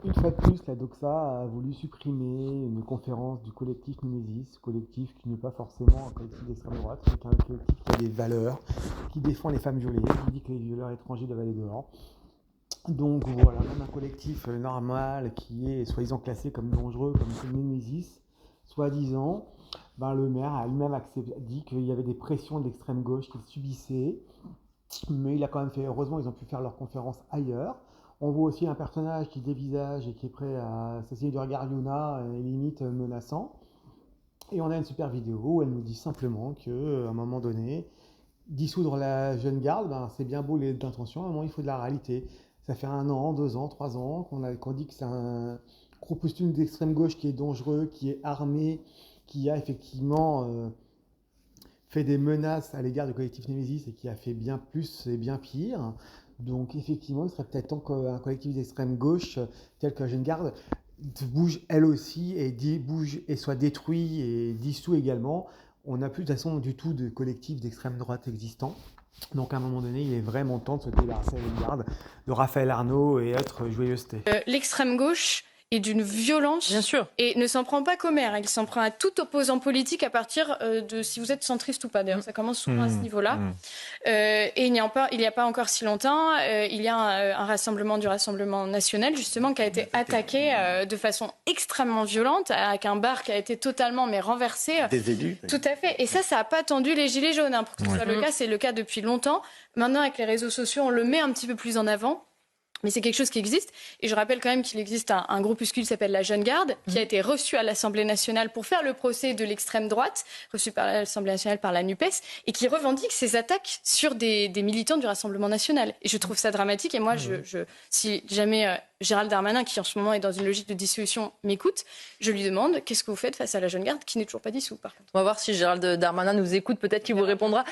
Une fois de plus, la Doxa a voulu supprimer une conférence du collectif Mimesis, collectif qui n'est pas forcément un collectif d'extrême droite, mais qui est un collectif qui a des valeurs, qui défend les femmes violées, qui dit que les violeurs étrangers doivent aller dehors. Donc voilà, même un collectif normal qui est soi-disant classé comme dangereux, comme Mimesis, soi-disant, le maire a lui-même dit qu'il y avait des pressions de l'extrême gauche qu'il subissait, mais il a quand même fait, heureusement ils ont pu faire leur conférence ailleurs. On voit aussi un personnage qui dévisage et qui est prêt à assassiner du regard Yuna, et limite menaçant. Et on a une super vidéo où elle nous dit simplement qu'à un moment donné, dissoudre la jeune garde, c'est bien beau les intentions, à un moment il faut de la réalité. Ça fait 1 an, 2 ans, 3 ans qu'on dit que c'est un groupuscule d'extrême gauche qui est dangereux, qui est armé, qui a effectivement fait des menaces à l'égard du collectif Némésis et qui a fait bien plus et bien pire. Donc effectivement, il serait peut-être temps qu'un collectif d'extrême gauche, tel que la Jeune Garde, bouge elle aussi et bouge et soit détruit et dissous également. On n'a plus de toute façon du tout de collectif d'extrême droite existant. Donc à un moment donné, il est vraiment temps de se débarrasser à la Jeune Garde de Raphaël Arnaud et autres joyeusetés. L'extrême gauche est d'une violence. Bien sûr. Et ne s'en prend pas qu'au maire, il s'en prend à tout opposant politique à partir de si vous êtes centriste ou pas. D'ailleurs, ça commence souvent à ce niveau-là. Et il n'y a pas encore si longtemps, il y a un rassemblement du Rassemblement national, justement, qui a été attaqué de façon extrêmement violente, avec un bar qui a été totalement renversé. Des élus. Tout à fait. Et ça n'a pas attendu les Gilets jaunes, pour que ce soit le cas. C'est le cas depuis longtemps. Maintenant, avec les réseaux sociaux, on le met un petit peu plus en avant. Mais c'est quelque chose qui existe. Et je rappelle quand même qu'il existe un groupuscule qui s'appelle la Jeune Garde, qui a été reçu à l'Assemblée nationale pour faire le procès de l'extrême droite, reçu par l'Assemblée nationale par la NUPES, et qui revendique ces attaques sur des militants du Rassemblement national. Et je trouve ça dramatique. Et moi, si jamais Gérald Darmanin, qui en ce moment est dans une logique de dissolution, m'écoute, je lui demande qu'est-ce que vous faites face à la Jeune Garde, qui n'est toujours pas dissous, par contre. On va voir si Gérald Darmanin nous écoute, peut-être qu'il vous répondra.